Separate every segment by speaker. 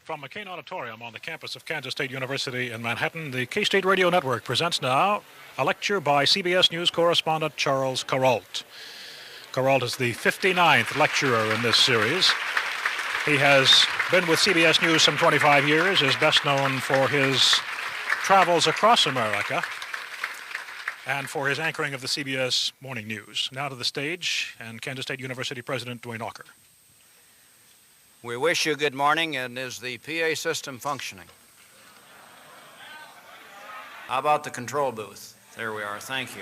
Speaker 1: From McCain Auditorium on the campus of Kansas State University in Manhattan, the K-State Radio Network presents now a lecture by CBS News correspondent Charles Kuralt. Kuralt is the 59th lecturer in this series. He has been with CBS News some 25 years, is best known for his travels across America and for his anchoring of the CBS Morning News. Now to the stage, and Kansas State University President Dwayne Walker.
Speaker 2: We wish you good morning, and is the PA system functioning? How about the control booth? There we are, thank you.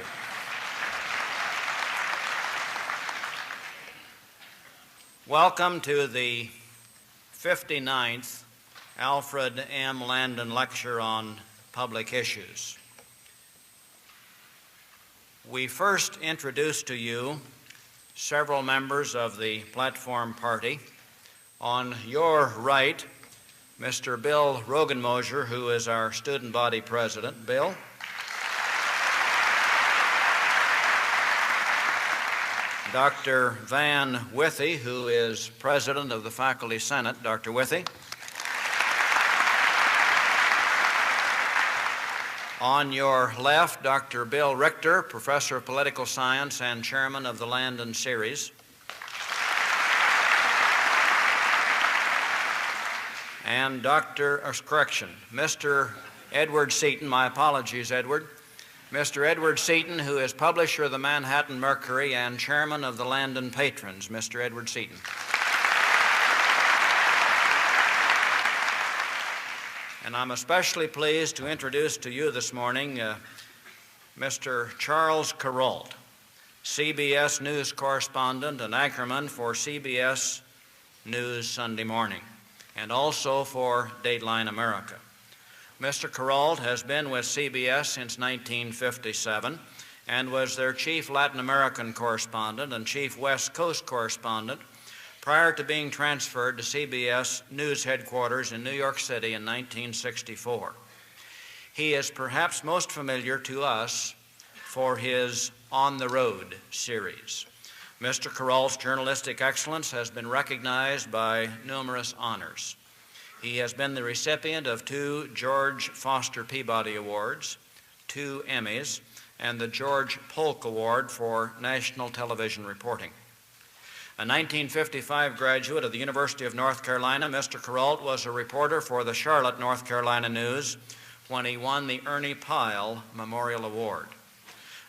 Speaker 2: Welcome to the 59th Alfred M. Landon Lecture on Public Issues. We first introduced to you several members of the platform party. On your right, Mr. Bill Rogenmosher, who is our student body president. Bill. Dr. Van Withy, who is president of the Faculty Senate. Dr. Withy. On your left, Dr. Bill Richter, professor of political science and chairman of the Landon series. And Mr. Edward Seaton, my apologies, Edward. Mr. Edward Seaton, who is publisher of the Manhattan Mercury and chairman of the Landon Patrons. Mr. Edward Seaton. And I'm especially pleased to introduce to you this morning Mr. Charles Kuralt, CBS News correspondent and anchorman for CBS News Sunday Morning, and also for Dateline America. Mr. Kuralt has been with CBS since 1957 and was their chief Latin American correspondent and chief West Coast correspondent prior to being transferred to CBS News headquarters in New York City in 1964. He is perhaps most familiar to us for his On the Road series. Mr. Kuralt's journalistic excellence has been recognized by numerous honors. He has been the recipient of 2 George Foster Peabody Awards, 2 Emmys, and the George Polk Award for National Television Reporting. A 1955 graduate of the University of North Carolina, Mr. Kuralt was a reporter for the Charlotte, North Carolina News when he won the Ernie Pyle Memorial Award.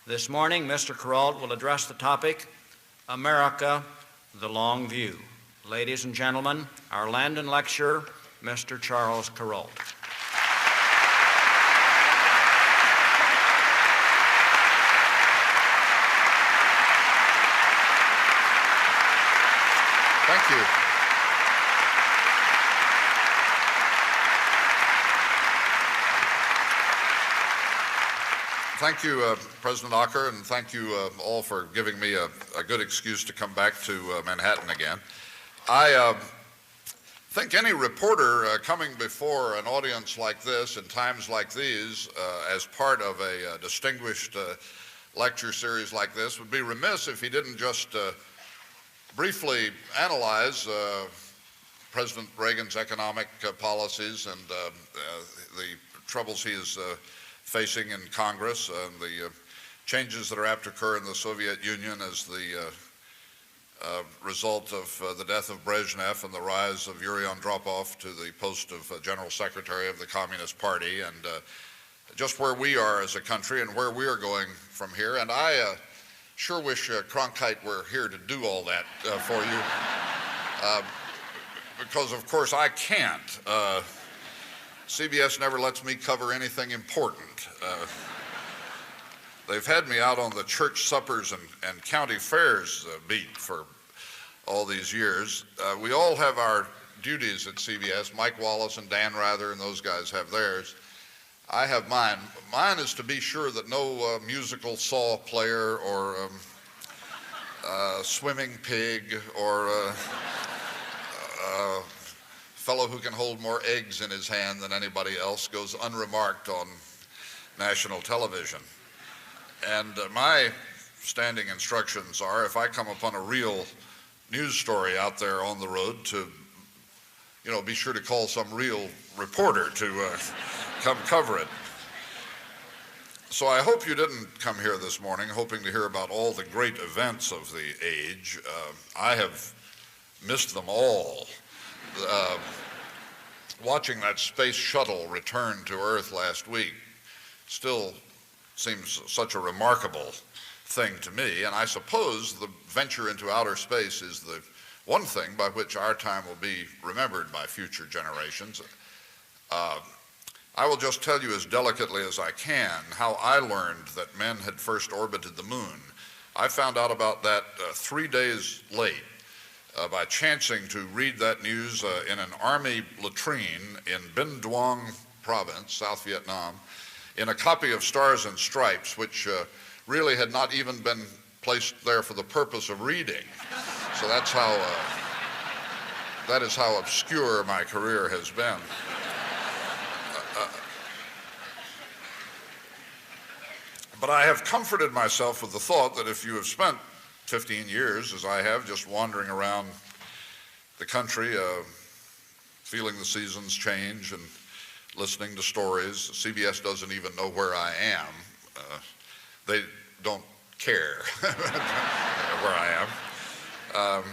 Speaker 2: This morning, Mr. Kuralt will address the topic, America, the Long View. Ladies and gentlemen, our Landon Lecturer, Mr. Charles Kuralt.
Speaker 3: Thank you. Thank you, President Walker, and thank you all for giving me a good excuse to come back to Manhattan again. I think any reporter coming before an audience like this in times like these as part of a distinguished lecture series like this would be remiss if he didn't just briefly analyze President Reagan's economic policies and the troubles he is facing in Congress and the changes that are apt to occur in the Soviet Union as the result of the death of Brezhnev and the rise of Yuri Andropov to the post of General Secretary of the Communist Party, and just where we are as a country and where we are going from here. And I sure wish Cronkite were here to do all that for you, because of course I can't. CBS never lets me cover anything important. They've had me out on the church suppers and county fairs beat for all these years. We all have our duties at CBS. Mike Wallace and Dan Rather and those guys have theirs. I have mine. Mine is to be sure that no musical saw player or swimming pig or fellow who can hold more eggs in his hand than anybody else goes unremarked on national television. And my standing instructions are, if I come upon a real news story out there on the road, to be sure to call some real reporter to come cover it. So I hope you didn't come here this morning hoping to hear about all the great events of the age. I have missed them all. Watching that space shuttle return to Earth last week still seems such a remarkable thing to me, and I suppose the venture into outer space is the one thing by which our time will be remembered by future generations. I will just tell you as delicately as I can how I learned that men had first orbited the moon. I found out about that 3 days late by chancing to read that news in an army latrine in Binh Duong province, South Vietnam, in a copy of Stars and Stripes, which really had not even been placed there for the purpose of reading. So that is how obscure my career has been. But I have comforted myself with the thought that if you have spent 15 years, as I have, just wandering around the country, feeling the seasons change and listening to stories, CBS doesn't even know where I am. They don't care where I am.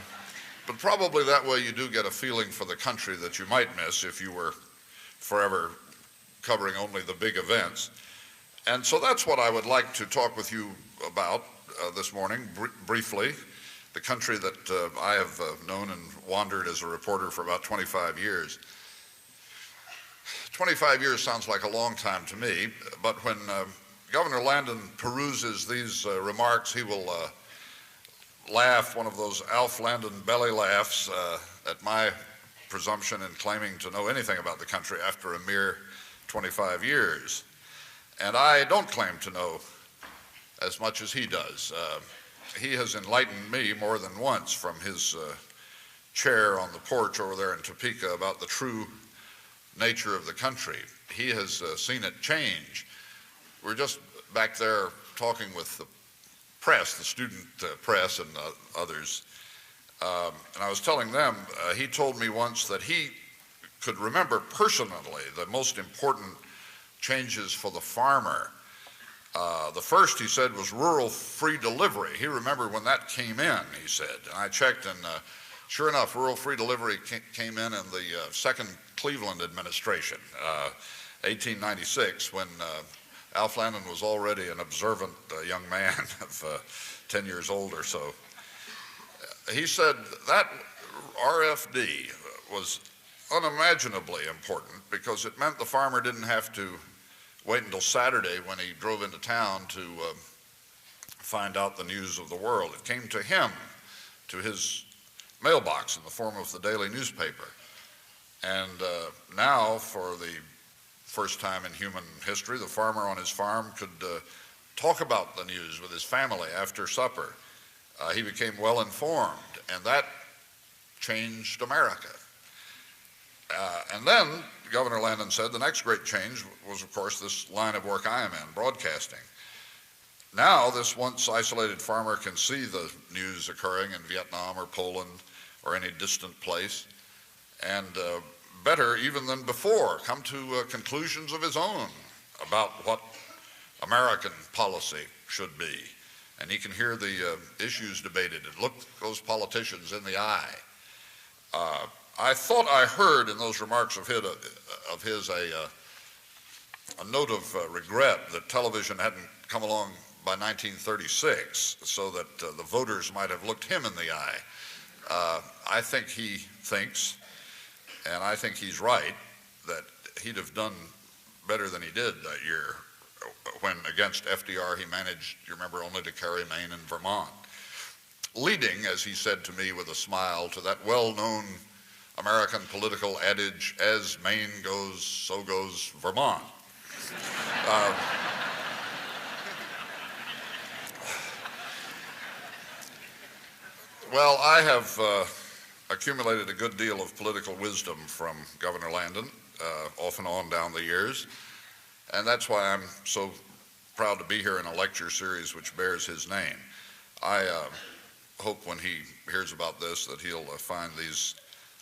Speaker 3: But probably that way you do get a feeling for the country that you might miss if you were forever covering only the big events. And so that's what I would like to talk with you about this morning, briefly. The country that I have known and wandered as a reporter for about 25 years. 25 years sounds like a long time to me, but when Governor Landon peruses these remarks, he will laugh, one of those Alf Landon belly laughs at my presumption in claiming to know anything about the country after a mere 25 years. And I don't claim to know as much as he does. He has enlightened me more than once from his chair on the porch over there in Topeka about the true nature of the country. He has seen it change. We're just back there talking with the press, the student press and others, and I was telling them, he told me once that he could remember personally the most important changes for the farmer. The first, he said, was rural free delivery. He remembered when that came in, he said. And I checked, and sure enough, rural free delivery came in the second Cleveland administration, 1896, when Alf Landon was already an observant young man of 10 years old or so. He said that RFD was unimaginably important because it meant the farmer didn't have to wait until Saturday when he drove into town to find out the news of the world. It came to him, to his mailbox in the form of the daily newspaper. And now, for the first time in human history, the farmer on his farm could talk about the news with his family after supper. He became well informed, and that changed America. And then Governor Landon said the next great change was, of course, this line of work I am in, broadcasting. Now this once isolated farmer can see the news occurring in Vietnam or Poland or any distant place, and better even than before, come to conclusions of his own about what American policy should be. And he can hear the issues debated and look those politicians in the eye. I thought I heard in those remarks of his a note of regret that television hadn't come along by 1936 so that the voters might have looked him in the eye. I think he thinks, and I think he's right, that he'd have done better than he did that year when against FDR he managed, you remember, only to carry Maine and Vermont. Leading, as he said to me with a smile, to that well-known American political adage, as Maine goes, so goes Vermont. Well, I have accumulated a good deal of political wisdom from Governor Landon, off and on down the years, and that's why I'm so proud to be here in a lecture series which bears his name. I hope when he hears about this that he'll find these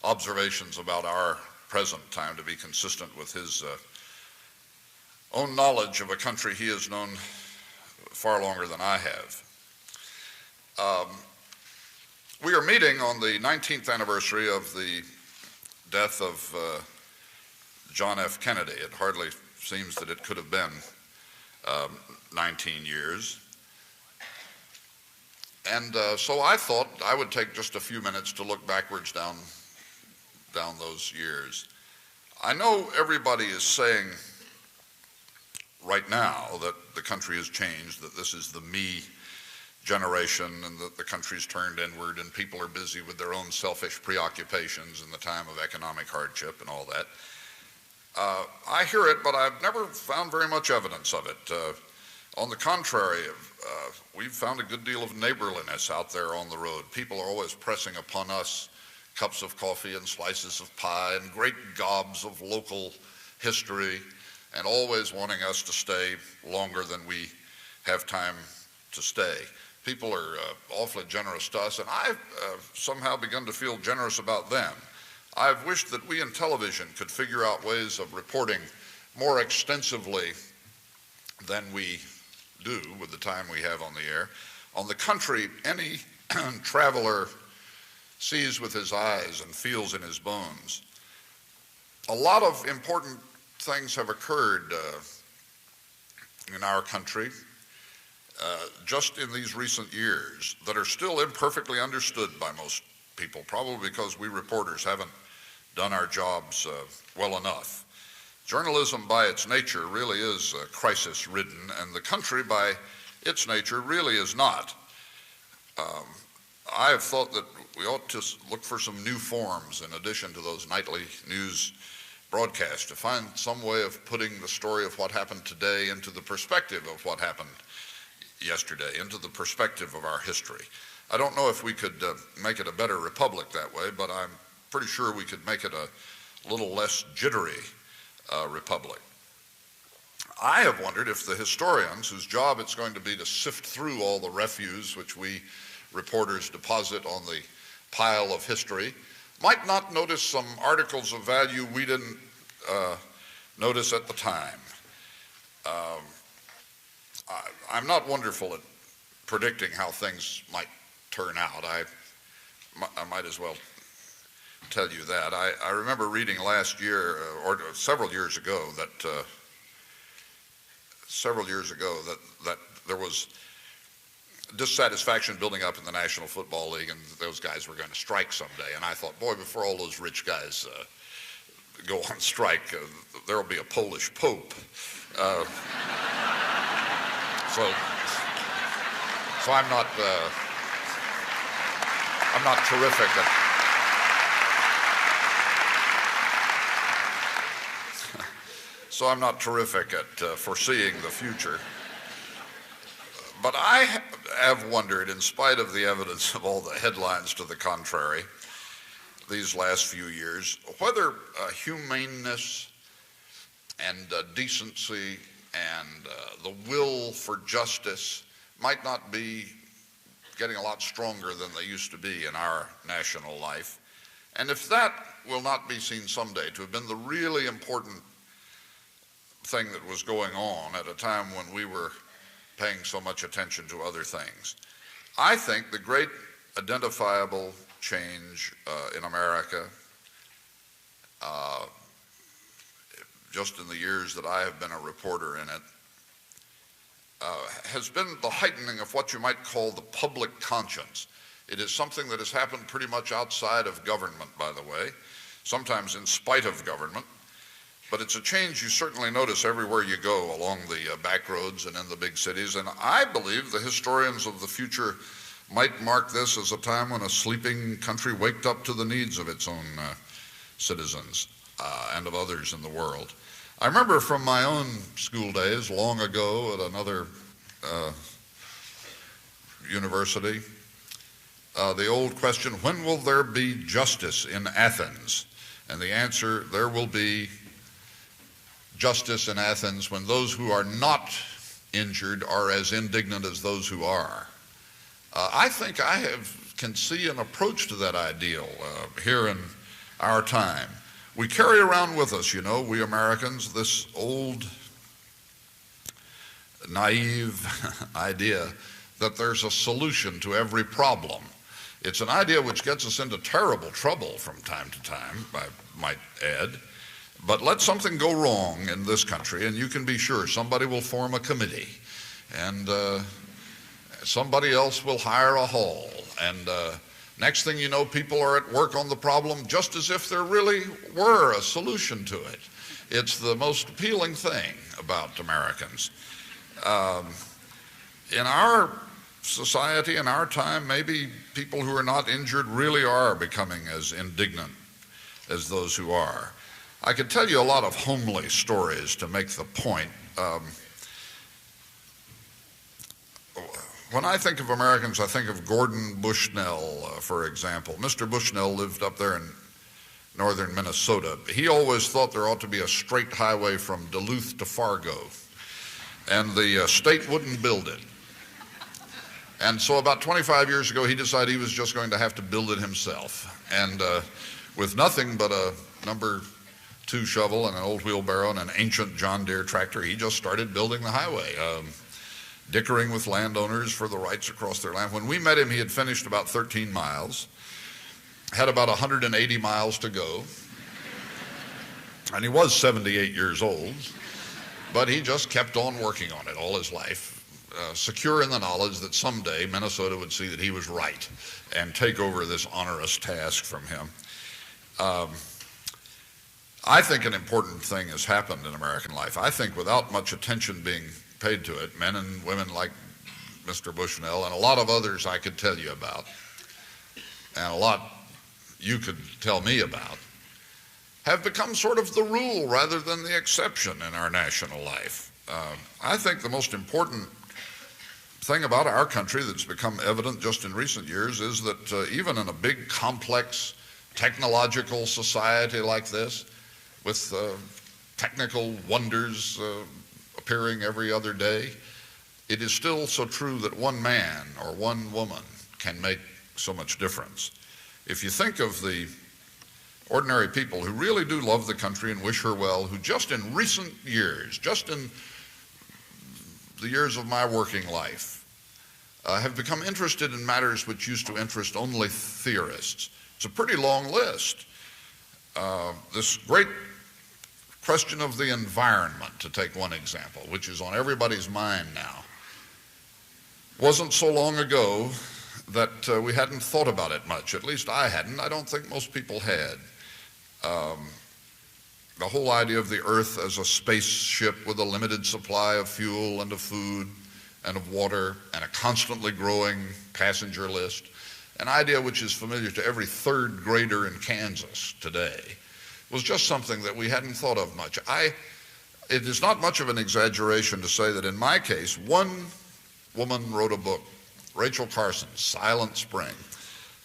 Speaker 3: observations about our present time to be consistent with his own knowledge of a country he has known far longer than I have. We are meeting on the 19th anniversary of the death of John F. Kennedy. It hardly seems that it could have been 19 years. And so I thought I would take just a few minutes to look backwards down those years. I know everybody is saying right now that the country has changed, that this is the me generation and that the country's turned inward and people are busy with their own selfish preoccupations in the time of economic hardship and all that. I hear it, but I've never found very much evidence of it. On the contrary, we've found a good deal of neighborliness out there on the road. People are always pressing upon us cups of coffee and slices of pie and great gobs of local history, and always wanting us to stay longer than we have time to stay. People are awfully generous to us, and I've somehow begun to feel generous about them. I've wished that we in television could figure out ways of reporting more extensively than we do with the time we have on the air. On the country, any traveler sees with his eyes and feels in his bones. A lot of important things have occurred in our country just in these recent years that are still imperfectly understood by most people, probably because we reporters haven't done our jobs well enough. Journalism by its nature really is crisis-ridden, and the country by its nature really is not. I have thought that we ought to look for some new forms in addition to those nightly news broadcasts, to find some way of putting the story of what happened today into the perspective of what happened yesterday, into the perspective of our history. I don't know if we could make it a better republic that way, but I'm pretty sure we could make it a little less jittery republic. I have wondered if the historians, whose job it's going to be to sift through all the refuse which we reporters deposit on the pile of history, might not notice some articles of value we didn't notice at the time. I'm not wonderful at predicting how things might turn out. I might as well tell you that. I remember reading last year, or several years ago, that there was dissatisfaction building up in the National Football League, and those guys were going to strike someday. And I thought, boy, before all those rich guys go on strike, there will be a Polish pope. So I'm not terrific at. So I'm not terrific at foreseeing the future. But I have wondered, in spite of the evidence of all the headlines to the contrary these last few years, whether humaneness and decency and the will for justice might not be getting a lot stronger than they used to be in our national life. And if that will not be seen someday to have been the really important thing that was going on at a time when we were paying so much attention to other things. I think the great identifiable change in America, just in the years that I have been a reporter in it, has been the heightening of what you might call the public conscience. It is something that has happened pretty much outside of government, by the way, sometimes in spite of government. But it's a change you certainly notice everywhere you go along the back roads and in the big cities. And I believe the historians of the future might mark this as a time when a sleeping country waked up to the needs of its own citizens and of others in the world. I remember from my own school days long ago at another university, the old question, when will there be justice in Athens? And the answer, there will be justice in Athens when those who are not injured are as indignant as those who are. I think I can see an approach to that ideal here in our time. We carry around with us, you know, we Americans, this old naive idea that there's a solution to every problem. It's an idea which gets us into terrible trouble from time to time, I might add. But let something go wrong in this country, and you can be sure somebody will form a committee, and somebody else will hire a hall, and next thing you know, people are at work on the problem just as if there really were a solution to it. It's the most appealing thing about Americans. In our society, in our time, maybe people who are not injured really are becoming as indignant as those who are. I could tell you a lot of homely stories to make the point. When I think of Americans, I think of Gordon Bushnell, for example. Mr. Bushnell lived up there in northern Minnesota. He always thought there ought to be a straight highway from Duluth to Fargo, and the state wouldn't build it. And so about 25 years ago, he decided he was just going to have to build it himself. And with nothing but a number 2 shovel and an old wheelbarrow and an ancient John Deere tractor, he just started building the highway, dickering with landowners for the rights across their land. When we met him, he had finished about 13 miles, had about 180 miles to go, and he was 78 years old, but he just kept on working on it all his life. Secure in the knowledge that someday Minnesota would see that he was right and take over this onerous task from him. I think an important thing has happened in American life. I think without much attention being paid to it, men and women like Mr. Bushnell and a lot of others I could tell you about, and a lot you could tell me about, have become sort of the rule rather than the exception in our national life. I think the most important thing about our country that's become evident just in recent years is that even in a big, complex, technological society like this, with technical wonders appearing every other day, it is still so true that one man or one woman can make so much difference. If you think of the ordinary people who really do love the country and wish her well, who just in recent years, just in the years of my working life, have become interested in matters which used to interest only theorists. It's a pretty long list. This great question of the environment, to take one example, which is on everybody's mind now. Wasn't so long ago that we hadn't thought about it much. At least I hadn't. I don't think most people had. The whole idea of the Earth as a spaceship with a limited supply of fuel and of food and of water and a constantly growing passenger list, an idea which is familiar to every third grader in Kansas today, was just something that we hadn't thought of much. It is not much of an exaggeration to say that in my case, one woman wrote a book, Rachel Carson's Silent Spring,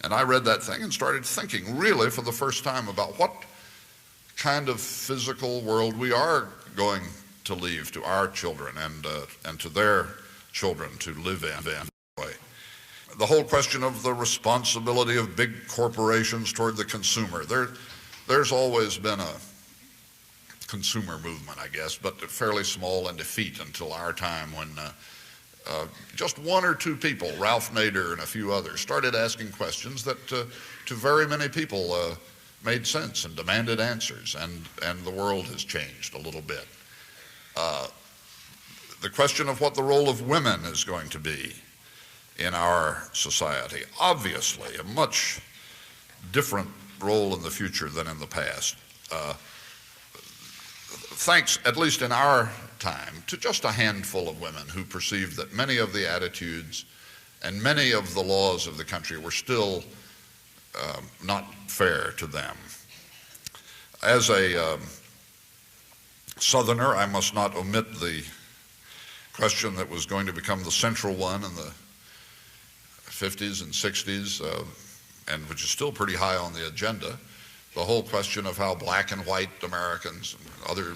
Speaker 3: and I read that thing and started thinking really for the first time about what kind of physical world we are going to leave to our children and to their children to live in. The whole question of the responsibility of big corporations toward the consumer. There's always been a consumer movement, I guess, but fairly small and effete until our time when just 1 or 2 people, Ralph Nader and a few others, started asking questions that to very many people made sense and demanded answers, and the world has changed a little bit. The question of what the role of women is going to be in our society, obviously a much different role in the future than in the past. Thanks, at least in our time, to just a handful of women who perceived that many of the attitudes and many of the laws of the country were still not fair to them. As a Southerner, I must not omit the question that was going to become the central one in the 50s and 60s, and which is still pretty high on the agenda, the whole question of how black and white Americans and other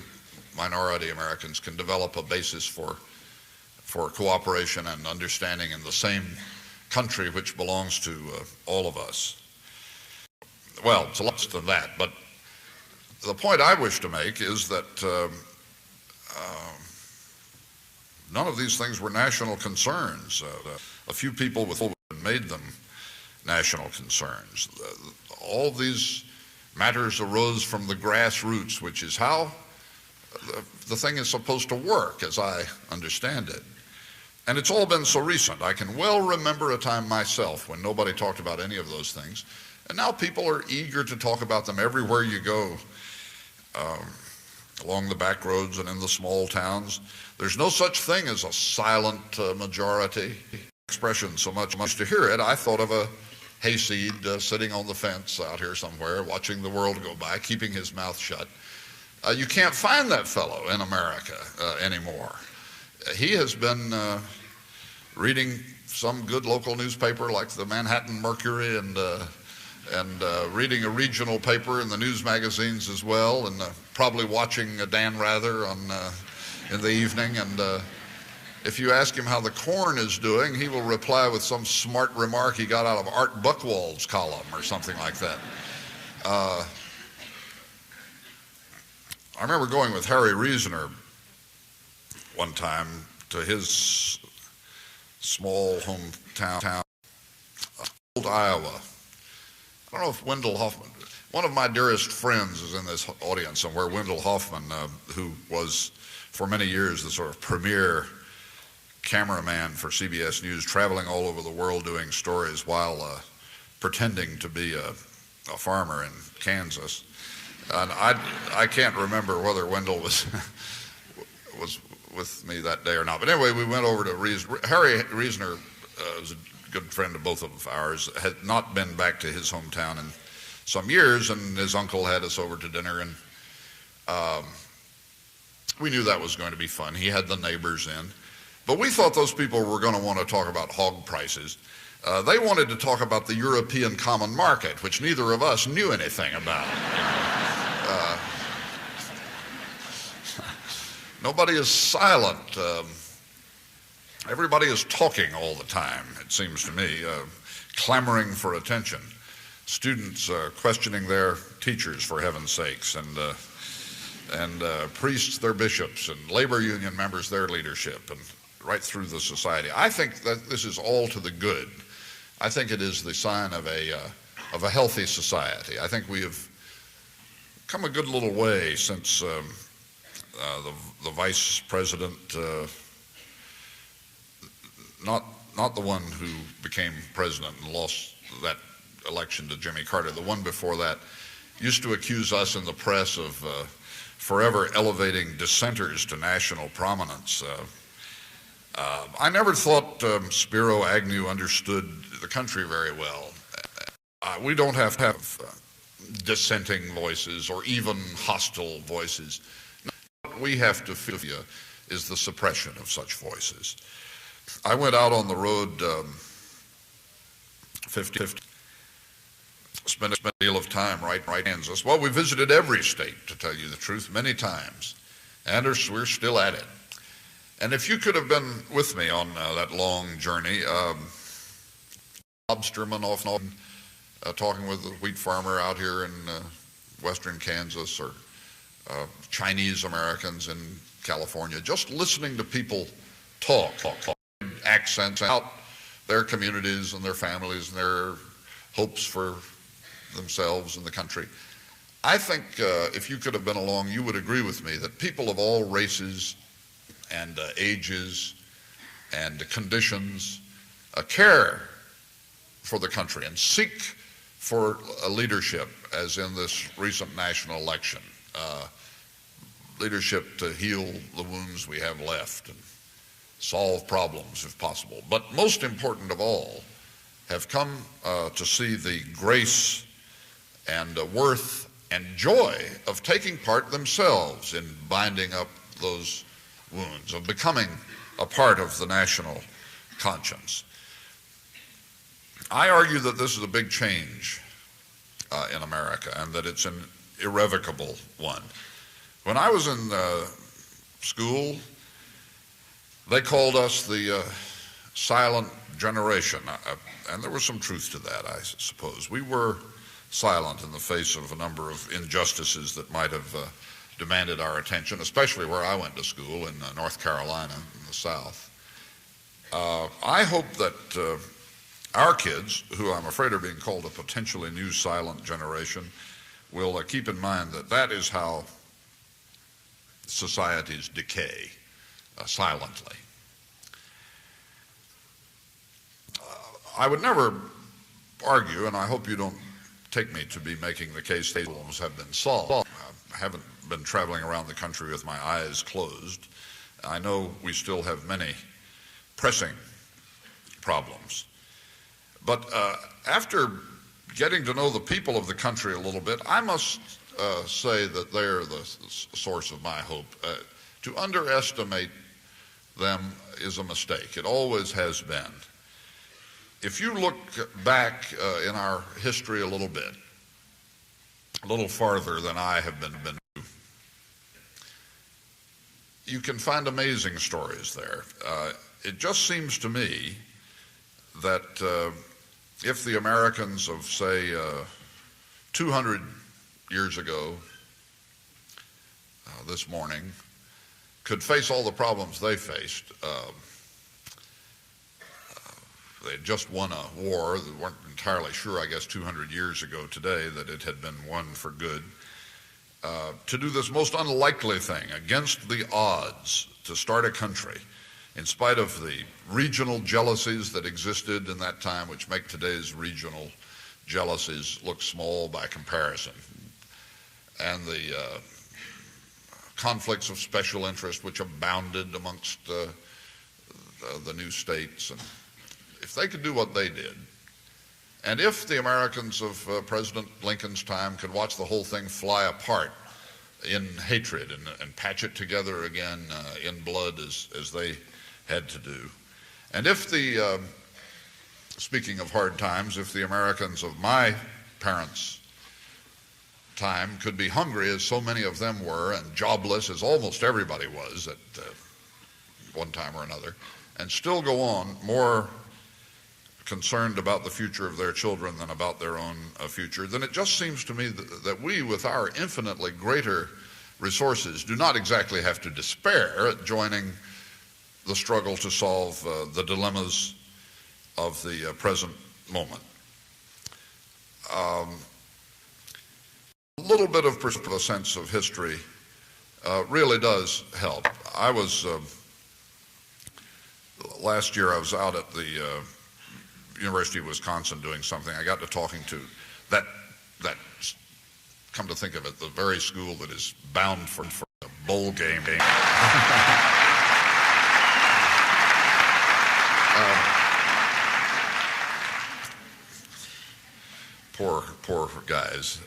Speaker 3: minority Americans can develop a basis for cooperation and understanding in the same country which belongs to all of us. well, it's less than that, but the point I wish to make is that none of these things were national concerns. A few people made them national concerns. All these matters arose from the grassroots, which is how the thing is supposed to work, as I understand it. And it's all been so recent. I can well remember a time myself when nobody talked about any of those things. And now people are eager to talk about them everywhere you go, along the back roads and in the small towns. There's no such thing as a silent majority. Expression so much to hear it, I thought of a hayseed sitting on the fence out here somewhere, watching the world go by, keeping his mouth shut. You can't find that fellow in America anymore. He has been reading some good local newspaper like the Manhattan Mercury and reading a regional paper in the news magazines as well, and probably watching Dan Rather in the evening. And if you ask him how the corn is doing, he will reply with some smart remark he got out of Art Buchwald's column or something like that. I remember going with Harry Reasoner one time to his small hometown, old Iowa. I don't know if Wendell Hoffman, one of my dearest friends is in this audience somewhere, Wendell Hoffman, who was for many years the sort of premier cameraman for CBS News, traveling all over the world doing stories while pretending to be a farmer in Kansas. And I can't remember whether Wendell was with me that day or not. But anyway, we went over to Reasoner. Harry Reasoner was a good friend of both of ours, had not been back to his hometown in some years, and his uncle had us over to dinner, and we knew that was going to be fun. He had the neighbors in. But we thought those people were going to want to talk about hog prices. They wanted to talk about the European common market, which neither of us knew anything about. Nobody is silent. Everybody is talking all the time, it seems to me, clamoring for attention. Students questioning their teachers, for heaven's sakes, and priests their bishops, and labor union members their leadership, and right through the society. I think that this is all to the good. I think it is the sign of a healthy society. I think we have come a good little way since the vice president, not the one who became president and lost that election to Jimmy Carter, the one before that, used to accuse us in the press of forever elevating dissenters to national prominence. I never thought Spiro Agnew understood the country very well. We don't have to have dissenting voices or even hostile voices. What we have to fear is the suppression of such voices. I went out on the road 50, spent a deal of time right in Kansas. Well, we visited every state, to tell you the truth, many times, and we're still at it. And if you could have been with me on that long journey, lobsterman off talking with a wheat farmer out here in western Kansas, or Chinese Americans in California, just listening to people talk accents out their communities and their families and their hopes for themselves and the country. I think if you could have been along, you would agree with me that people of all races and ages and conditions care for the country and seek for a leadership, as in this recent national election, leadership to heal the wounds we have left and solve problems if possible. But most important of all, have come to see the grace and worth and joy of taking part themselves in binding up those wounds, of becoming a part of the national conscience. I argue that this is a big change in America, and that it's an irrevocable one. When I was in school, they called us the silent generation, and there was some truth to that, I suppose. We were silent in the face of a number of injustices that might have demanded our attention, especially where I went to school in North Carolina in the South. I hope that our kids, who I'm afraid are being called a potentially new silent generation, will keep in mind that that is how societies decay, silently. I would never argue, and I hope you don't take me to be making the case that problems have been solved. I haven't been traveling around the country with my eyes closed. I know we still have many pressing problems. But after getting to know the people of the country a little bit, I must say that they're the source of my hope. To underestimate them is a mistake. It always has been. If you look back in our history a little bit, a little farther than I have been, you can find amazing stories there. It just seems to me that if the Americans of, say, 200 years ago this morning could face all the problems they faced, they had just won a war. They weren't entirely sure, I guess, 200 years ago today that it had been won for good. To do this most unlikely thing, against the odds, to start a country, in spite of the regional jealousies that existed in that time, which make today's regional jealousies look small by comparison, and the conflicts of special interest which abounded amongst the new states. And if they could do what they did, and if the Americans of President Lincoln's time could watch the whole thing fly apart in hatred and patch it together again in blood as they had to do, and if the, speaking of hard times, if the Americans of my parents' time could be hungry as so many of them were, and jobless as almost everybody was at one time or another, and still go on more concerned about the future of their children than about their own future, then it just seems to me that we, with our infinitely greater resources, do not exactly have to despair at joining the struggle to solve the dilemmas of the present moment. A little bit of a sense of history really does help. I was, last year I was out at the University of Wisconsin doing something. I got to talking to that, come to think of it, the very school that is bound for a bowl game. Poor guys.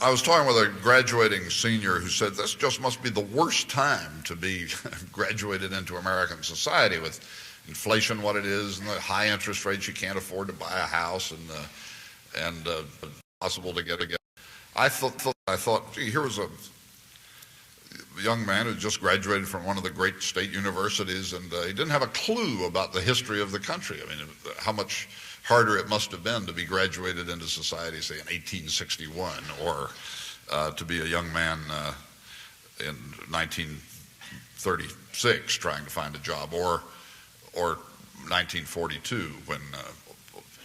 Speaker 3: I was talking with a graduating senior who said this just must be the worst time to be graduated into American society, with inflation what it is and the high interest rates. You can't afford to buy a house and possible to get a. I thought, gee, here was a young man who just graduated from one of the great state universities, and he didn't have a clue about the history of the country. I mean, how much harder it must have been to be graduated into society, say, in 1861, or to be a young man in 1936 trying to find a job, or 1942 when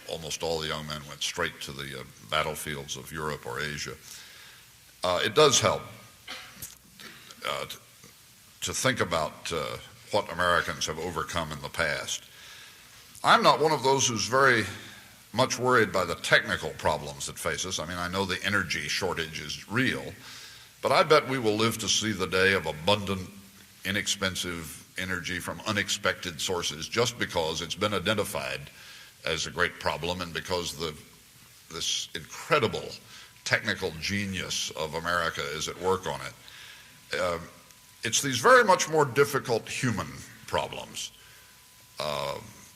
Speaker 3: almost all the young men went straight to the battlefields of Europe or Asia. It does help to think about what Americans have overcome in the past. I'm not one of those who's very much worried by the technical problems that face us. I mean, I know the energy shortage is real, but I bet we will live to see the day of abundant, inexpensive energy from unexpected sources, just because it's been identified as a great problem, and because this incredible technical genius of America is at work on it. It's these very much more difficult human problems,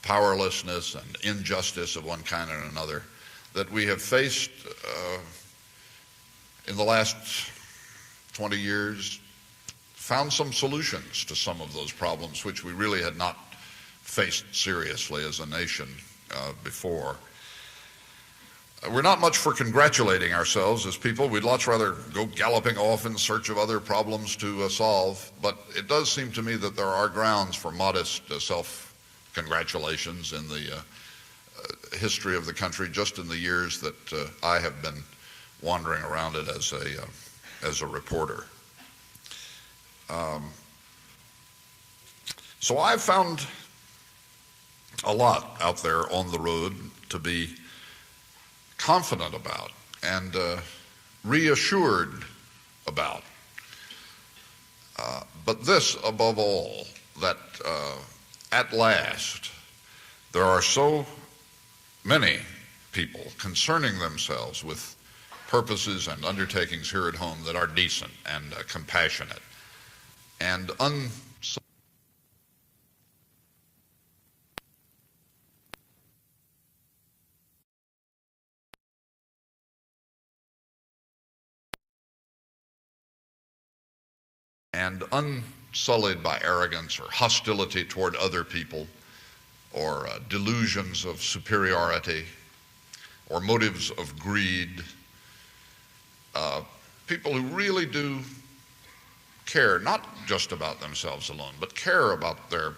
Speaker 3: powerlessness and injustice of one kind or another, that we have faced in the last 20 years, found some solutions to some of those problems which we really had not faced seriously as a nation before. We're not much for congratulating ourselves as people. We'd lots rather go galloping off in search of other problems to solve, but it does seem to me that there are grounds for modest self-congratulations in the history of the country, just in the years that I have been wandering around it as a reporter. So I've found a lot out there on the road to be confident about and reassured about. But this, above all, that at last there are so many people concerning themselves with purposes and undertakings here at home that are decent and compassionate and unsullied by arrogance or hostility toward other people or delusions of superiority or motives of greed. People who really do care, not just about themselves alone, but care about their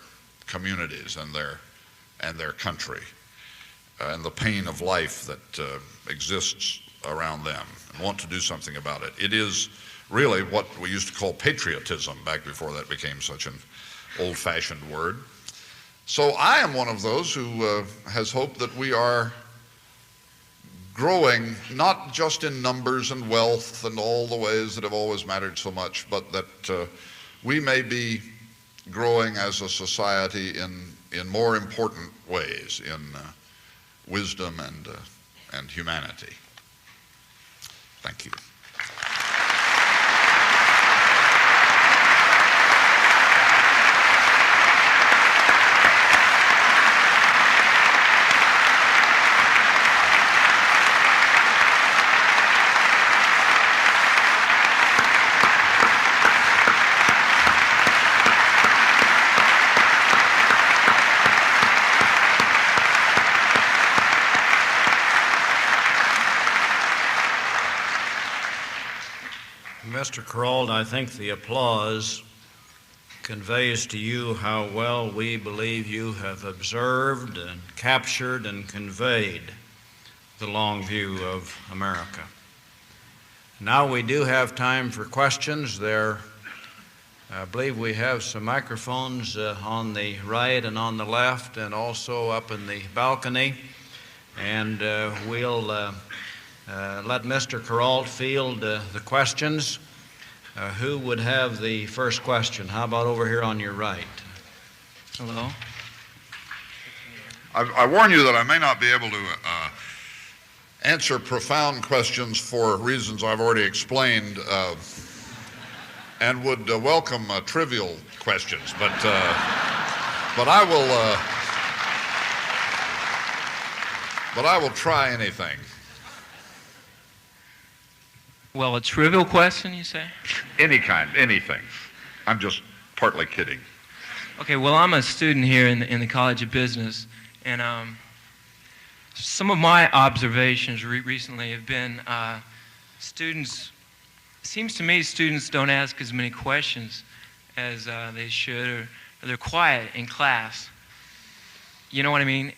Speaker 3: communities and their country and the pain of life that exists around them and want to do something about it. It is really what we used to call patriotism back before that became such an old-fashioned word. So I am one of those who has hoped that we are growing not just in numbers and wealth and all the ways that have always mattered so much, but that we may be growing as a society in more important ways, in wisdom and humanity. Thank you.
Speaker 2: Mr. Kuralt, I think the applause conveys to you how well we believe you have observed and captured and conveyed the long view of America. Now we do have time for questions. I believe we have some microphones on the right and on the left and also up in the balcony. And we'll let Mr. Kuralt field the questions. Who would have the first question? How about over here on your right?
Speaker 4: Hello.
Speaker 3: I warn you that I may not be able to answer profound questions for reasons I've already explained, and would welcome trivial questions, but I will try anything.
Speaker 4: Well, a trivial question, you say?
Speaker 3: Any kind, anything. I'm just partly kidding.
Speaker 4: Okay, well, I'm a student here in the College of Business, and some of my observations recently have been students, it seems to me students don't ask as many questions as they should, or they're quiet in class. You know what I mean?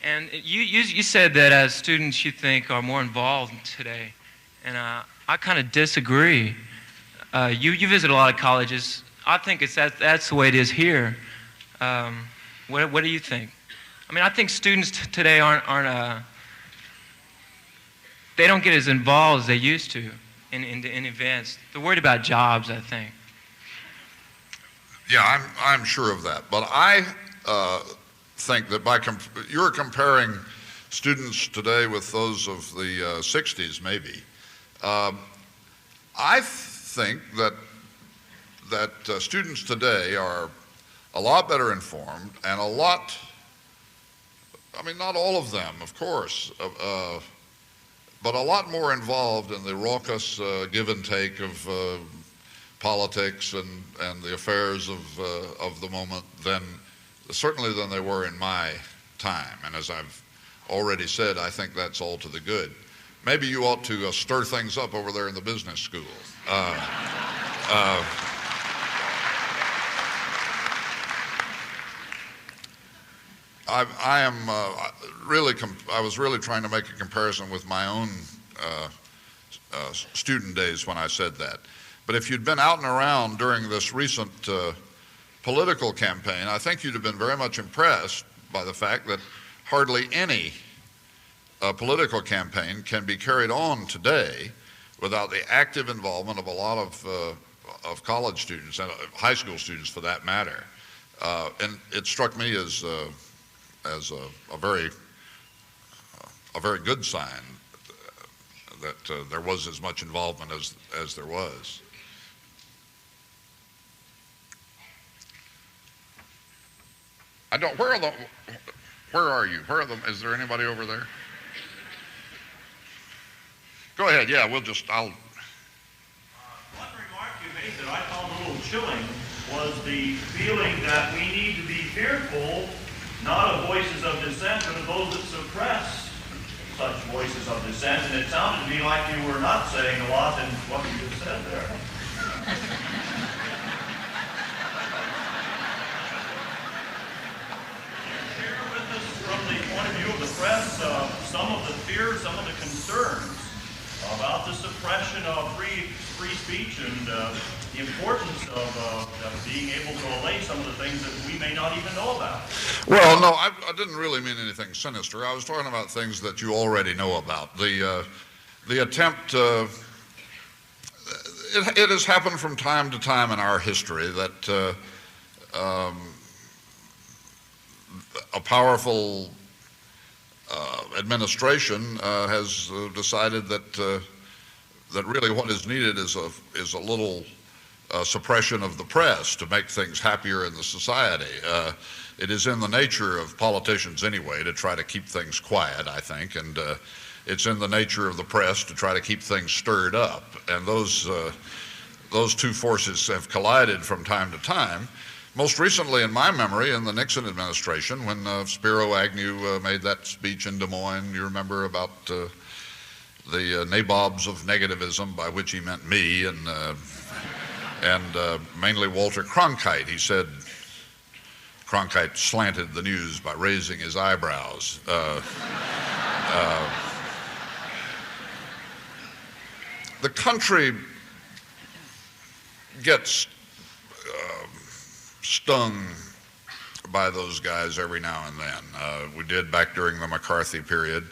Speaker 4: And you said that as students you think are more involved today, and I kind of disagree. You visit a lot of colleges. I think that's the way it is here. What do you think? I mean, I think students today aren't they don't get as involved as they used to in events. They're worried about jobs, I think.
Speaker 3: Yeah, I'm sure of that, but I think that you're comparing students today with those of the 60s, maybe. I think that students today are a lot better informed and a lot, I mean, not all of them, of course, but a lot more involved in the raucous give and take of politics and the affairs of the moment than certainly than they were in my time. And as I've already said, I think that's all to the good. Maybe you ought to stir things up over there in the business school. I was really trying to make a comparison with my own student days when I said that. But if you'd been out and around during this recent political campaign, I think you'd have been very much impressed by the fact that hardly any political campaign can be carried on today without the active involvement of a lot of college students and high school students, for that matter. And it struck me as a very good sign that there was as much involvement as there was. Where are you? Is there anybody over there? Go ahead, yeah,
Speaker 5: One remark you made that I found a little chilling was the feeling that we need to be fearful, not of voices of dissent, but of those that suppress such voices of dissent. And it sounded to me like you were not saying a lot in what you just said there. Share with us, from the point of view of the press, some of the fears, some of the concerns about the suppression of free speech and the importance of being able to allay some of the things that we may not even know about.
Speaker 3: Well, no, I didn't really mean anything sinister. I was talking about things that you already know about. The attempt, it has happened from time to time in our history that a powerful administration has decided that really what is needed is a little suppression of the press to make things happier in the society. It is in the nature of politicians anyway to try to keep things quiet, I think, and it's in the nature of the press to try to keep things stirred up. And those two forces have collided from time to time. Most recently, in my memory, in the Nixon administration, when Spiro Agnew made that speech in Des Moines, you remember, about the nabobs of negativism, by which he meant me, and mainly Walter Cronkite. He said Cronkite slanted the news by raising his eyebrows. The country gets stung by those guys every now and then. We did back during the McCarthy period.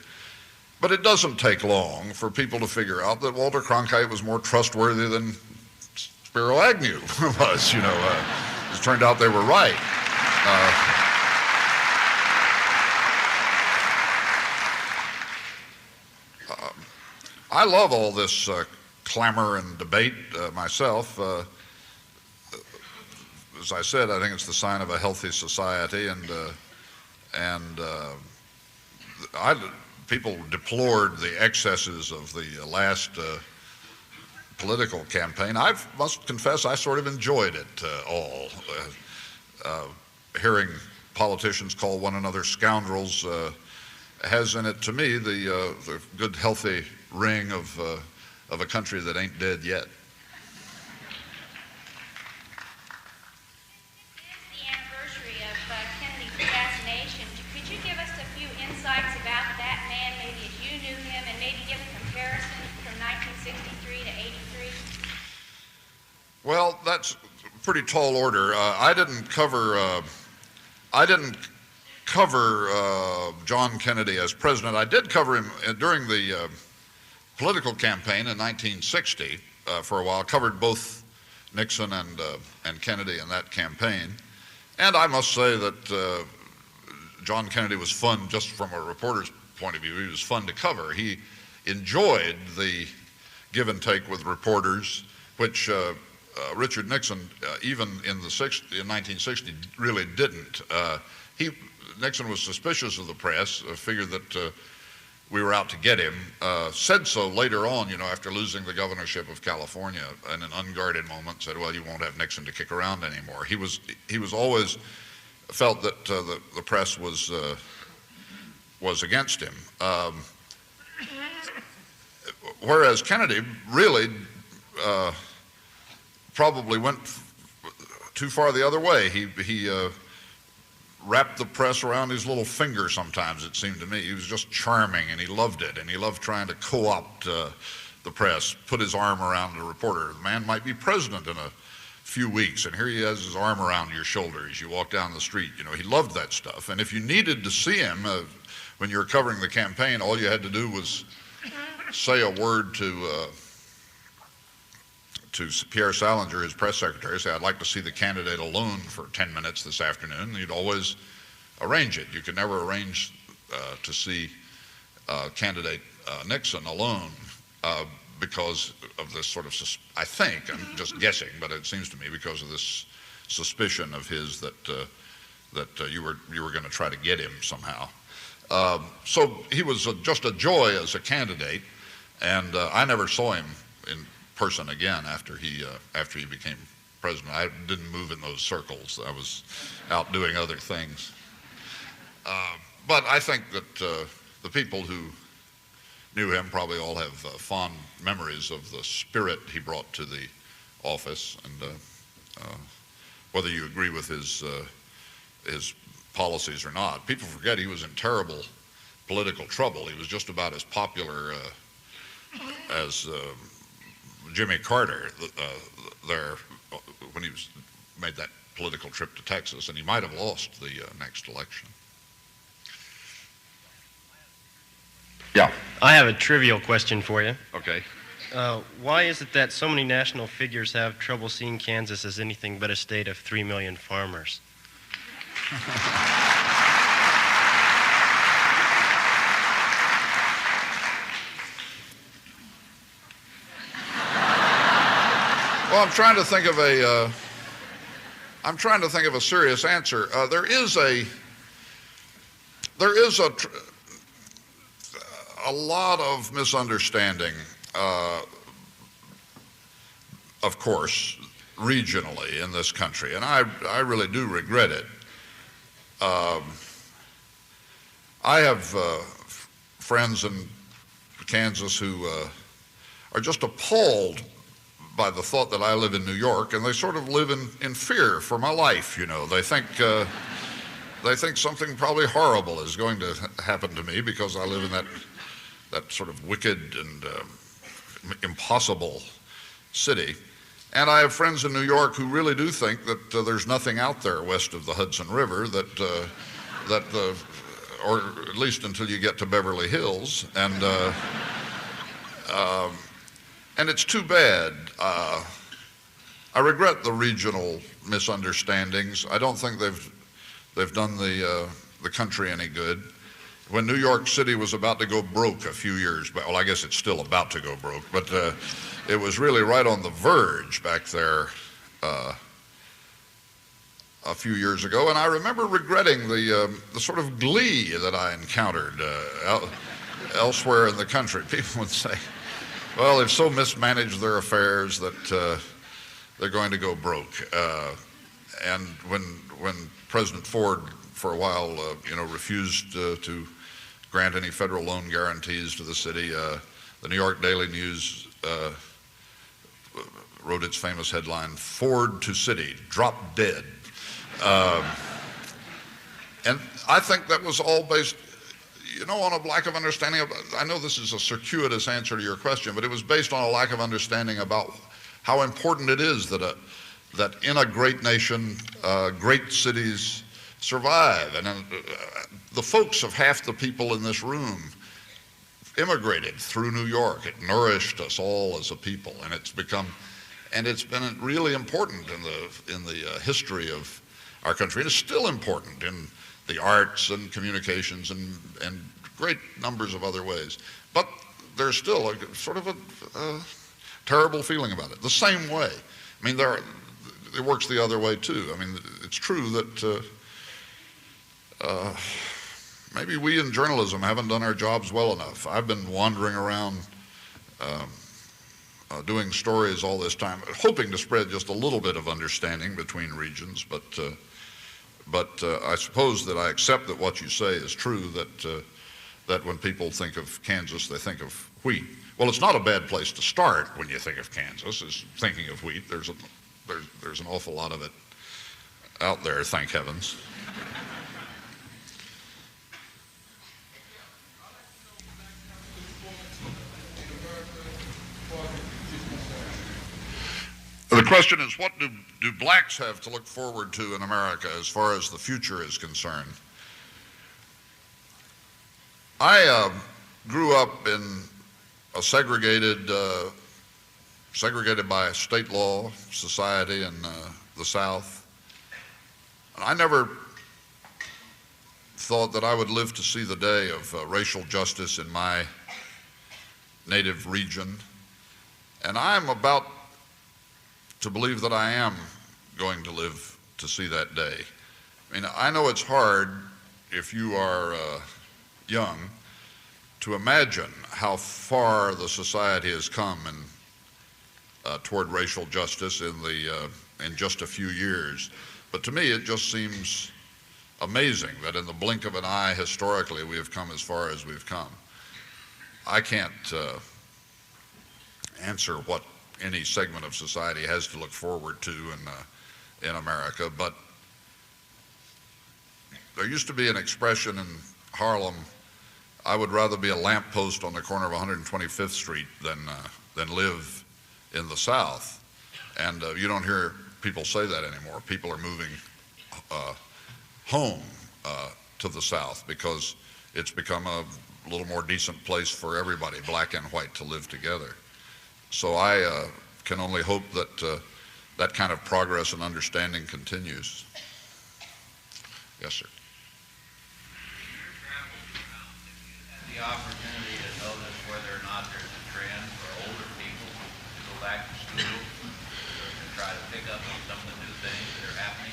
Speaker 3: But it doesn't take long for people to figure out that Walter Cronkite was more trustworthy than Spiro Agnew was, you know. It turned out they were right. I love all this clamor and debate myself. As I said, I think it's the sign of a healthy society, and people deplored the excesses of the last political campaign. I must confess I sort of enjoyed it all. Hearing politicians call one another scoundrels has in it, to me, the good, healthy ring of a country that ain't dead yet. Well, that's a pretty tall order. I didn't cover John Kennedy as president. I did cover him during the political campaign in 1960 for a while. Covered both Nixon and Kennedy in that campaign, and I must say that John Kennedy was fun just from a reporter's point of view. He was fun to cover. He enjoyed the give and take with reporters, which Richard Nixon, even in 1960, really didn't. Nixon was suspicious of the press, figured that we were out to get him, said so later on, you know, after losing the governorship of California in an unguarded moment, said, well, you won't have Nixon to kick around anymore. He was always felt that the press was against him. Whereas Kennedy really probably went too far the other way. He wrapped the press around his little finger sometimes, it seemed to me. He was just charming, and he loved it, and he loved trying to co-opt the press, put his arm around a reporter. The man might be president in a few weeks, and here he has his arm around your shoulder as you walk down the street. You know, he loved that stuff. And if you needed to see him when you were covering the campaign, all you had to do was say a word to Pierre Salinger, his press secretary, say, "I'd like to see the candidate alone for 10 minutes this afternoon." And you'd always arrange it. You could never arrange to see candidate Nixon alone because of this sort of, I think, I'm just guessing, but it seems to me because of this suspicion of his that you were going to try to get him somehow. So he was just a joy as a candidate, and I never saw him in person again after he became president. I didn't move in those circles. I was out doing other things. But I think that the people who knew him probably all have fond memories of the spirit he brought to the office, and whether you agree with his policies or not. People forget he was in terrible political trouble. He was just about as popular as Jimmy Carter there when he made that political trip to Texas, and he might have lost the next election.
Speaker 6: Yeah.
Speaker 7: I have a trivial question for you.
Speaker 6: Okay.
Speaker 7: Why is it that so many national figures have trouble seeing Kansas as anything but a state of 3 million farmers?
Speaker 3: Well, I'm trying to think of a serious answer. There is a lot of misunderstanding, of course, regionally in this country, and I really do regret it. I have friends in Kansas who are just appalled by the thought that I live in New York, and they sort of live in fear for my life. You know, they think something probably horrible is going to happen to me because I live in that sort of wicked and impossible city. And I have friends in New York who really do think that there's nothing out there west of the Hudson River or at least until you get to Beverly Hills, and it's too bad. I regret the regional misunderstandings. I don't think they've done the country any good. When New York City was about to go broke a few years back, well, I guess it's still about to go broke, but it was really right on the verge back there a few years ago, and I remember regretting the sort of glee that I encountered elsewhere in the country. People would say, well, they've so mismanaged their affairs that they're going to go broke. And when President Ford, for a while, refused to grant any federal loan guarantees to the city, the New York Daily News wrote its famous headline, "Ford to City, Drop Dead." And I think that was all based, on a lack of understanding of, I know this is a circuitous answer to your question, but it was based on a lack of understanding about how important it is that in a great nation, great cities survive. And the folks of half the people in this room immigrated through New York. It nourished us all as a people, and it's been really important in the history of our country. And it's still important in the arts and communications and great numbers of other ways. But there's still a sort of a terrible feeling about it. The same way. I mean, it works the other way too. I mean, it's true that maybe we in journalism haven't done our jobs well enough. I've been wandering around doing stories all this time, hoping to spread just a little bit of understanding between regions, but But I suppose that I accept that what you say is true, that when people think of Kansas, they think of wheat. Well, it's not a bad place to start when you think of Kansas, is thinking of wheat. There's an awful lot of it out there, thank heavens. The question is, what do blacks have to look forward to in America as far as the future is concerned? I grew up in a segregated by state law society in the South. And I never thought that I would live to see the day of racial justice in my native region. And I'm about to believe that I am going to live to see that day. I mean, I know it's hard if you are young to imagine how far the society has come toward racial justice in just a few years. But to me, it just seems amazing that in the blink of an eye, historically, we have come as far as we've come. I can't answer what any segment of society has to look forward to in America, but there used to be an expression in Harlem, I would rather be a lamppost on the corner of 125th Street than live in the South. And you don't hear people say that anymore. People are moving home to the South because it's become a little more decent place for everybody, black and white, to live together. So I can only hope that that kind of progress and understanding continues. Yes, sir.
Speaker 8: The opportunity to notice whether or not there's a trend for older people to go back to school to try to pick up on some of the new things that are happening?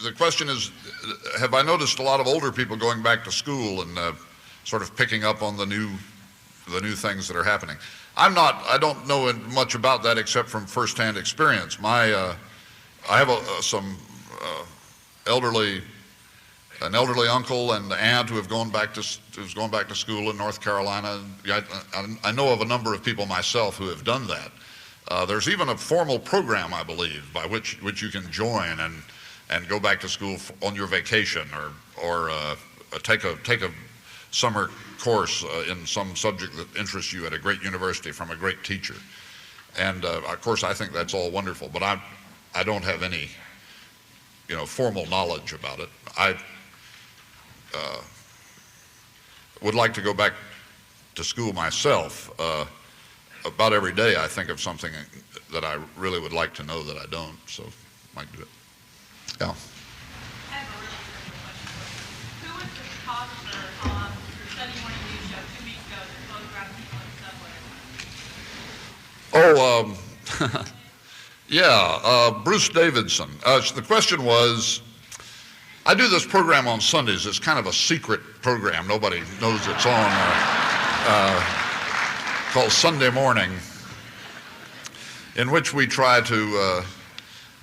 Speaker 3: The question is, have I noticed a lot of older people going back to school and sort of picking up on the new things that are happening? I don't know much about that except from firsthand experience. I have an elderly uncle and aunt who have gone back to school in North Carolina. I know of a number of people myself who have done that. There's even a formal program, I believe, by which you can join and go back to school on your vacation or take a summer course in some subject that interests you at a great university from a great teacher. And of course, I think that's all wonderful, but I don't have any formal knowledge about it. I would like to go back to school myself. About every day I think of something that I really would like to know that I don't, so I might do it. Yeah.
Speaker 9: I have a really simple question for you. Who was the photographer on your Sunday morning news show 2 weeks ago that photographed people in the subway?
Speaker 3: Yeah, Bruce Davidson. The question was, I do this program on Sundays. It's kind of a secret program. Nobody knows it's on, called Sunday Morning, in which we try to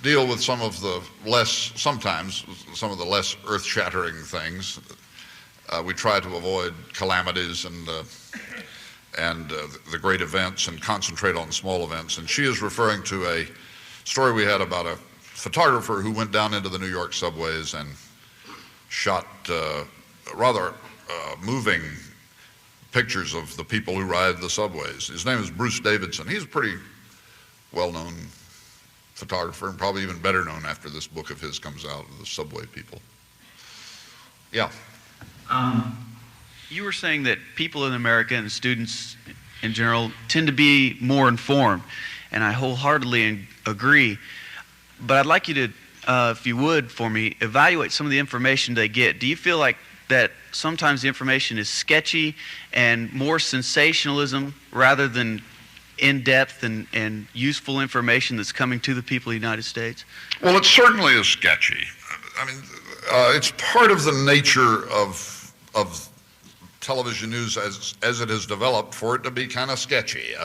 Speaker 3: deal with sometimes some of the less earth-shattering things. We try to avoid calamities and the great events and concentrate on small events. And she is referring to a story we had about a photographer who went down into the New York subways and shot rather moving pictures of the people who ride the subways. His name is Bruce Davidson. He's a pretty well-known photographer, and probably even better known after this book of his comes out, The Subway People. Yeah.
Speaker 10: You were saying that people in America and students in general tend to be more informed, and I wholeheartedly agree. But I'd like you to, if you would, for me, evaluate some of the information they get. Do you feel like that sometimes the information is sketchy and more sensationalism rather than in-depth and useful information that's coming to the people of the United States?
Speaker 3: Well, it certainly is sketchy. I mean, it's part of the nature of television news as it has developed for it to be kind of sketchy.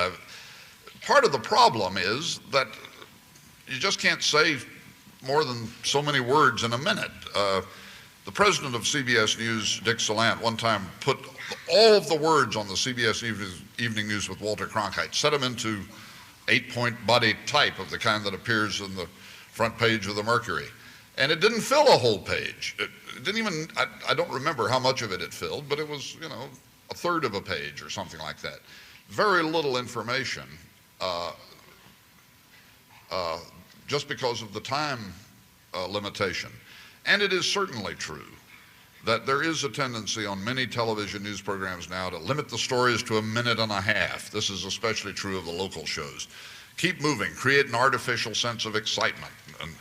Speaker 3: Part of the problem is that you just can't say more than so many words in a minute. The president of CBS News, Dick Salant, one time put all of the words on the CBS Evening News with Walter Cronkite, set them into 8-point body type of the kind that appears in the front page of the Mercury. And it didn't fill a whole page. It didn't even, I don't remember how much of it filled, but it was, a third of a page or something like that. Very little information, just because of the time limitation. And it is certainly true that there is a tendency on many television news programs now to limit the stories to a minute and a half. This is especially true of the local shows. Keep moving, create an artificial sense of excitement, and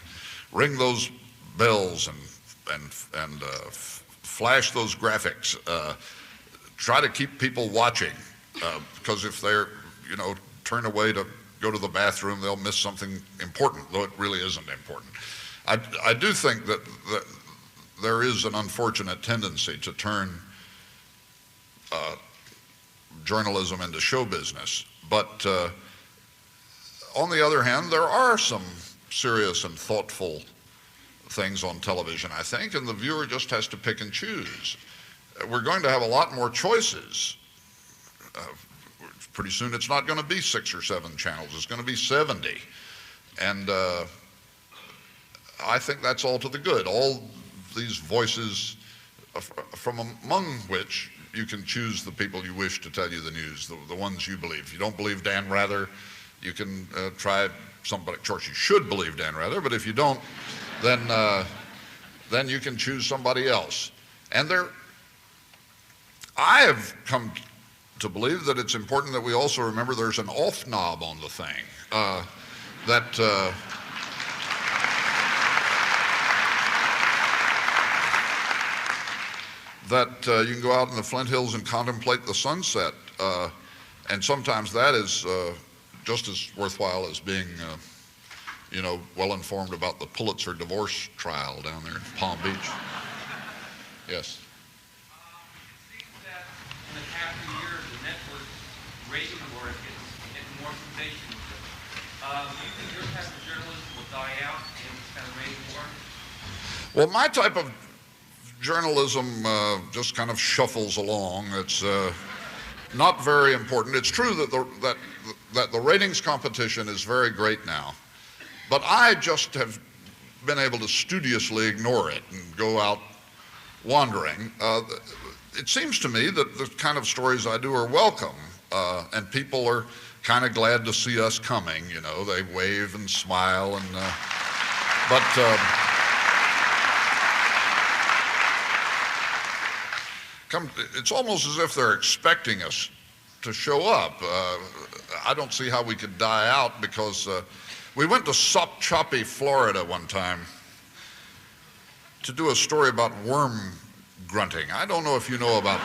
Speaker 3: ring those bells and flash those graphics. Try to keep people watching, because if they're, turn away to go to the bathroom, they'll miss something important, though it really isn't important. I do think that there is an unfortunate tendency to turn journalism into show business. But on the other hand, there are some serious and thoughtful things on television, I think, and the viewer just has to pick and choose. We're going to have a lot more choices. Pretty soon it's not going to be 6 or 7 channels, it's going to be 70. And I think that's all to the good. All these voices, from among which you can choose the people you wish to tell you the news, the ones you believe. If you don't believe Dan Rather, you can try somebody. Of course, you should believe Dan Rather, but if you don't, then you can choose somebody else. And I have come to believe that it's important that we also remember there's an off knob on the thing. That you can go out in the Flint Hills and contemplate the sunset, and sometimes that is just as worthwhile as being, well informed about the Pulitzer divorce trial down there in Palm Beach. Yes.
Speaker 11: It seems that in the past few years, the network rating wars getting more sensational. Do you think your type of journalism will die out in this kind of rating war?
Speaker 3: Well, my type of journalism just kind of shuffles along. It's not very important. It's true that the ratings competition is very great now, but I just have been able to studiously ignore it and go out wandering. It seems to me that the kind of stories I do are welcome, and people are kind of glad to see us coming. They wave and smile, and it's almost as if they're expecting us to show up. I don't see how we could die out, because we went to Sopchoppy, Florida one time to do a story about worm grunting. I don't know if you know about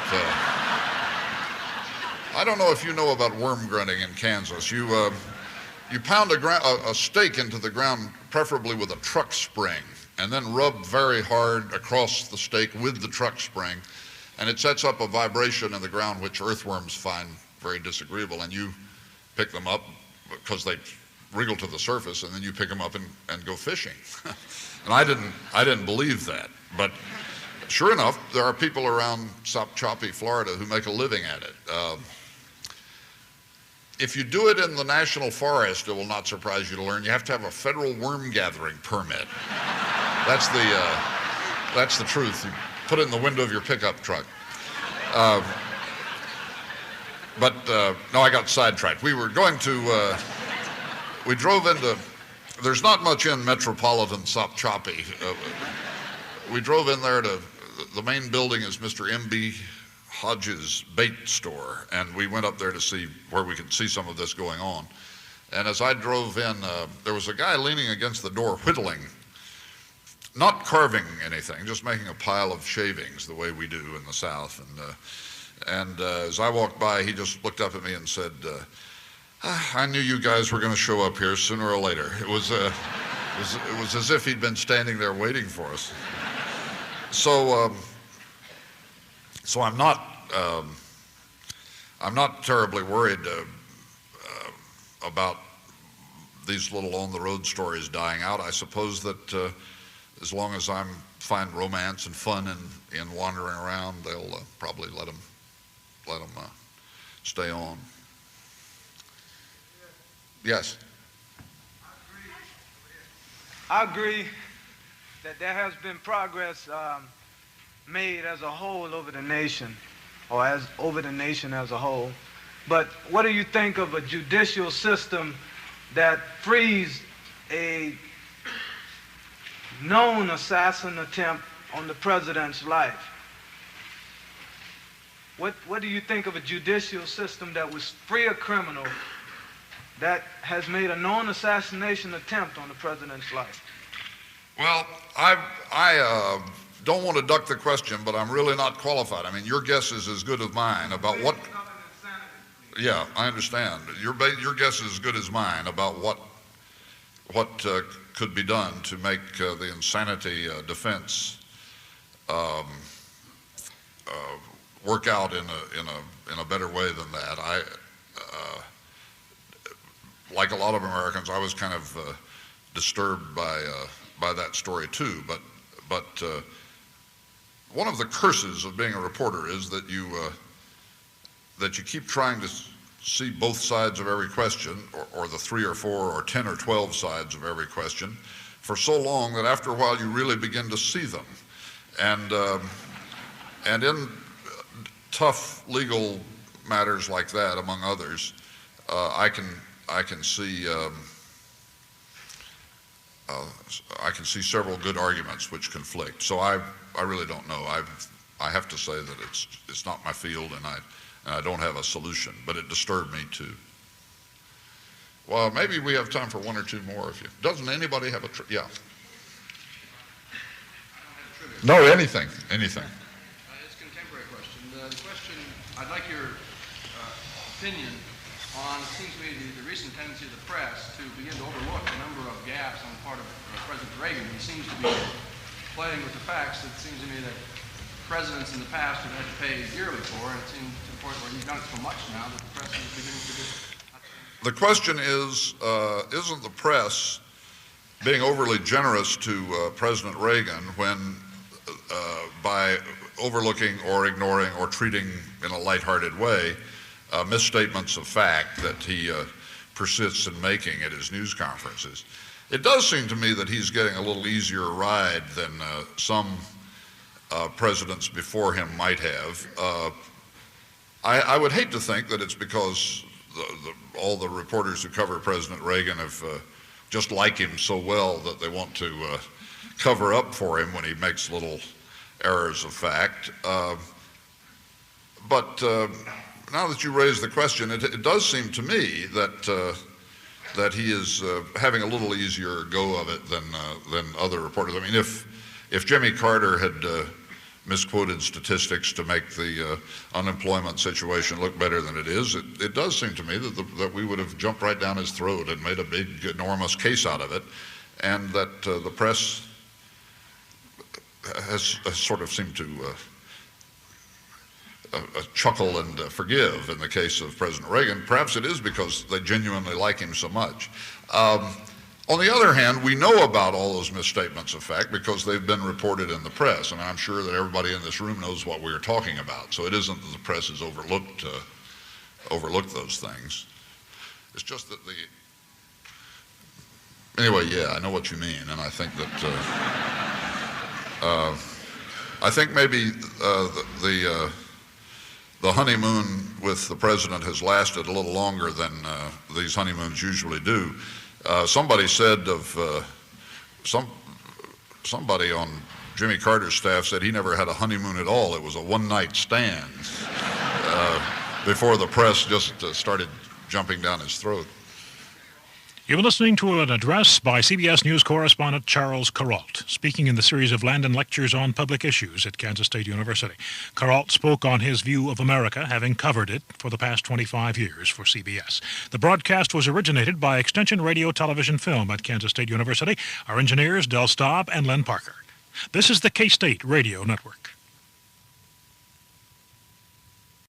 Speaker 3: worm grunting in Kansas. You pound a stake into the ground, preferably with a truck spring, and then rub very hard across the stake with the truck spring, and it sets up a vibration in the ground which earthworms find very disagreeable, and you pick them up because they wriggle to the surface, and then you pick them up and go fishing. And I didn't believe that, but sure enough, there are people around Sopchoppy, Florida, who make a living at it. If you do it in the national forest, it will not surprise you to learn you have to have a federal worm gathering permit. That's the truth. You put it in the window of your pickup truck. No, I got sidetracked. We were going to, we drove into, there's not much in metropolitan Sopchoppy. We drove in there the main building is Mr. M.B. Hodges' bait store, and we went up there to see where we could see some of this going on. And as I drove in, there was a guy leaning against the door whittling, not carving anything, just making a pile of shavings the way we do in the South. And as I walked by, he just looked up at me and said, I knew you guys were going to show up here sooner or later. It was as if he'd been standing there waiting for us. So I'm not terribly worried about these little on-the-road stories dying out. I suppose that as long as I find romance and fun in wandering around, they'll probably let them stay on. Yes.
Speaker 12: I agree that there has been progress made as a whole over the nation, or over the nation as a whole. But what do you think of a judicial system that frees a known assassin attempt on the president's life? What do you think of a judicial system that was free a criminal that has made a known assassination attempt on the president's life?
Speaker 3: Well, I don't want to duck the question, but I'm really not qualified. I mean, your guess is as good as mine about what. Yeah, I understand. Your guess is as good as mine about what could be done to make the insanity defense work out in a better way than that. Like a lot of Americans, I was kind of disturbed by that story too. But one of the curses of being a reporter is that you keep trying to see both sides of every question, or the 3 or 4 or 10 or 12 sides of every question, for so long that after a while you really begin to see them. And in tough legal matters like that, among others, I can see several good arguments which conflict. So I really don't know. I have to say that it's not my field, and I don't have a solution, but it disturbed me too. Well, maybe we have time for 1 or 2 more. Doesn't anybody have yeah? No, anything.
Speaker 13: It's a contemporary question. The question, I'd like your opinion on, it seems to me, the recent tendency of the press to begin to overlook a number of gaps on the part of President Reagan. He seems to be playing with the facts. It seems to me that presidents in the past have had to pay dearly for, and it seems to the point where he's done it so much now that the press is beginning to do.
Speaker 3: The question is, isn't the press being overly generous to President Reagan when, by overlooking or ignoring or treating in a lighthearted way misstatements of fact that he persists in making at his news conferences? It does seem to me that he's getting a little easier ride than some presidents before him might have. I would hate to think that it's because all the reporters who cover President Reagan have just like him so well that they want to cover up for him when he makes little errors of fact. But now that you raise the question, it does seem to me that he is having a little easier go of it than other reporters. I mean, if Jimmy Carter had misquoted statistics to make the unemployment situation look better than it is, it does seem to me that we would have jumped right down his throat and made a big, enormous case out of it, and that the press has sort of seemed to chuckle and forgive in the case of President Reagan. Perhaps it is because they genuinely like him so much. On the other hand, we know about all those misstatements of fact because they've been reported in the press, and I'm sure that everybody in this room knows what we're talking about. So it isn't that the press has overlooked those things. It's just that anyway, yeah, I know what you mean, and I think that I think maybe the honeymoon with the president has lasted a little longer than these honeymoons usually do. Somebody said somebody on Jimmy Carter's staff said he never had a honeymoon at all. It was a one-night stand before the press just started jumping down his throat.
Speaker 1: You've been listening to an address by CBS News correspondent Charles Kuralt, speaking in the series of Landon Lectures on Public Issues at Kansas State University. Kuralt spoke on his view of America, having covered it for the past 25 years for CBS. The broadcast was originated by Extension Radio Television Film at Kansas State University. Our engineers, Del Staub and Len Parker. This is the K-State Radio Network.